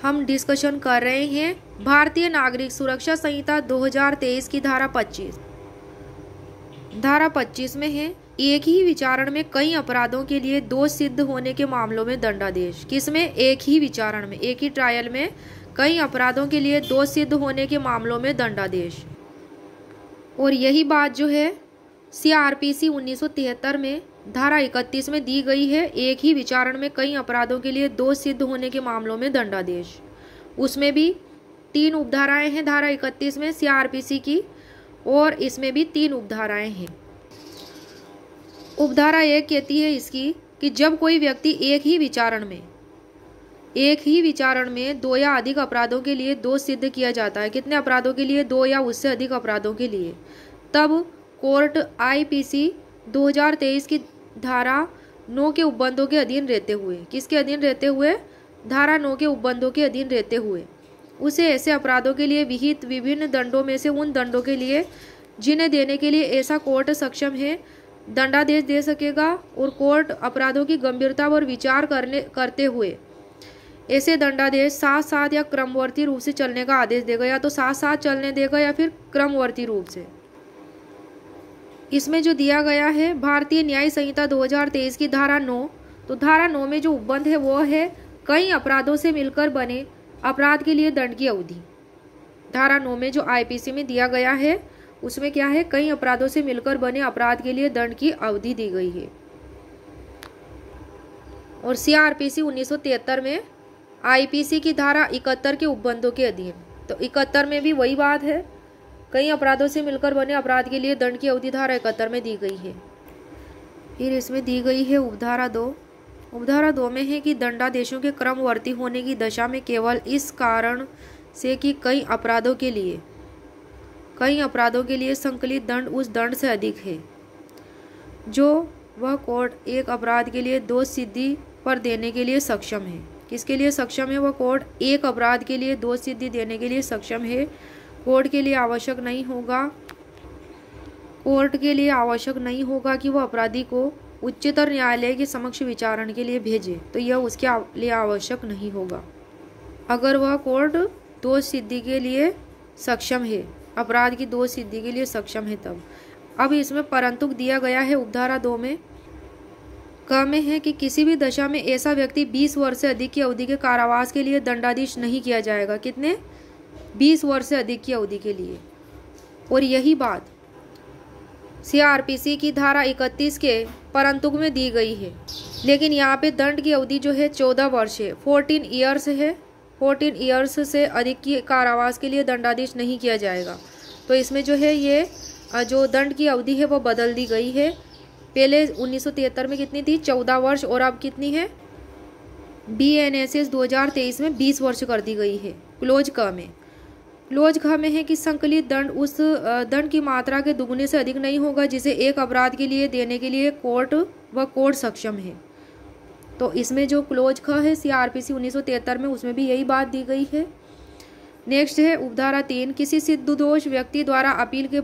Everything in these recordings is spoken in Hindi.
हम डिस्कशन कर रहे हैं भारतीय नागरिक सुरक्षा संहिता 2023 की धारा 25। धारा 25 में है एक ही विचारण में कई अपराधों के लिए दोष सिद्ध होने के मामलों में दंडादेश। किसमें? एक ही विचारण में, एक ही ट्रायल में कई अपराधों के लिए दोष सिद्ध होने के मामलों में दंडादेश। और यही बात जो है CRPC 1973 में धारा 31 में दी गई है, एक ही विचारण में कई अपराधों के लिए दोष सिद्ध होने के मामलों में दंडादेश। उसमें भी 3 उपधाराएं हैं धारा 31 में CRPC की, और इसमें भी 3 उपधाराएं हैं। उपधारा 1 कहती है इसकी कि जब कोई व्यक्ति एक ही विचारण में 2 या अधिक अपराधों के लिए दोष सिद्ध किया जाता है। कितने अपराधों के लिए? 2 या उससे अधिक अपराधों के लिए। तब कोर्ट IPC 2023 की धारा 9 के उपबंधों के अधीन रहते हुए, किसके अधीन रहते हुए? धारा 9 के उपबंधों के अधीन रहते हुए उसे ऐसे अपराधों के लिए विहित विभिन्न दंडों में से उन दंडों के लिए जिन्हें देने के लिए ऐसा कोर्ट सक्षम है दंडादेश दे सकेगा। और कोर्ट अपराधों की गंभीरता पर विचार करते हुए ऐसे दंडादेश साथ साथ या क्रमवर्ती रूप से चलने का आदेश देगा, या तो साथ साथ चलने देगा या फिर क्रमवर्ती रूप से। इसमें जो दिया गया है भारतीय न्याय संहिता 2023 की धारा 9, तो धारा 9 में जो उपबंध है वो है कई अपराधों से मिलकर बने अपराध के लिए दंड की अवधि। धारा 9 में जो IPC में दिया गया है उसमें क्या है? कई अपराधों से मिलकर बने अपराध के लिए दंड की अवधि दी गई है। और CRPC 1973 में IPC की धारा 71 के उपबंधों के अधीन, तो 71 में भी वही बात है, कई अपराधों से मिलकर बने अपराध के लिए दंड की अवधि धारा 71 में दी गई है। फिर इसमें दी गई है उपधारा 2। उपधारा 2 में है कि दंडादेशों के क्रमवर्ती होने की दशा में केवल इस कारण से कि कई अपराधों के लिए संकलित दंड उस दंड से अधिक है जो वह कोर्ट एक अपराध के लिए दोष सिद्धि पर देने के लिए सक्षम है। किसके लिए सक्षम है? वह कोर्ट एक अपराध के लिए दोष सिद्धि देने के लिए सक्षम है। कोर्ट के लिए आवश्यक नहीं होगा कि वह अपराधी को उच्चतर न्यायालय के समक्ष विचारण के लिए भेजे, तो यह उसके लिए आवश्यक नहीं होगा अगर वह कोर्ट दोष सिद्धि के लिए सक्षम है, अपराध की दोष सिद्धि के लिए सक्षम है तब। अब इसमें परंतु दिया गया है उपधारा 2 में, क में है कि किसी भी दशा में ऐसा व्यक्ति 20 वर्ष से अधिक की अवधि के कारावास के लिए दंडाधीश नहीं किया जाएगा। कितने? 20 वर्ष से अधिक की अवधि के लिए। और यही बात CRPC की धारा 31 के परंतु में दी गई है, लेकिन यहाँ पे दंड की अवधि जो है 14 वर्ष है, 14 ईयर्स है। 14 ईयर्स से अधिक की कारावास के लिए दंडाधीश नहीं किया जाएगा। तो इसमें जो है ये जो दंड की अवधि है वो बदल दी गई है। पहले 1973 में कितनी थी? 14 वर्ष, और अब कितनी है? BNSS 2023 में 20 वर्ष कर दी गई है। क्लोज क में है कि संकलित दंड उस दंड की मात्रा के दुगने से अधिक नहीं होगा जिसे एक अपराध के लिए देने के लिए कोर्ट सक्षम है। तो इसमें जो क्लोज ख है CRPC 1973 में, उसमें भी यही बात दी गई है। नेक्स्ट है उपधारा 3, किसी सिद्ध दोष व्यक्ति द्वारा अपील के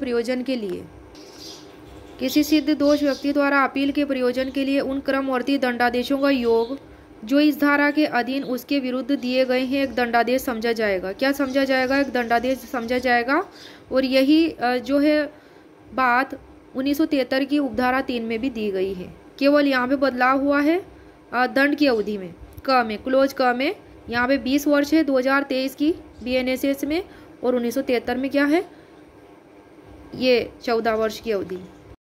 प्रयोजन के लिए उन क्रमवर्ती दंडादेशों का योग जो इस धारा के अधीन उसके विरुद्ध दिए गए हैं एक दंडादेश समझा जाएगा। क्या समझा जाएगा? एक दंडादेश समझा जाएगा। और यही जो है बात 1973 की उपधारा 3 में भी दी गई है। केवल यहाँ पे बदलाव हुआ है दंड की अवधि में, क में, क्लोज क में यहाँ पे 20 वर्ष है 2023 की BNSS में, और 1973 में क्या है? ये 14 वर्ष की अवधि।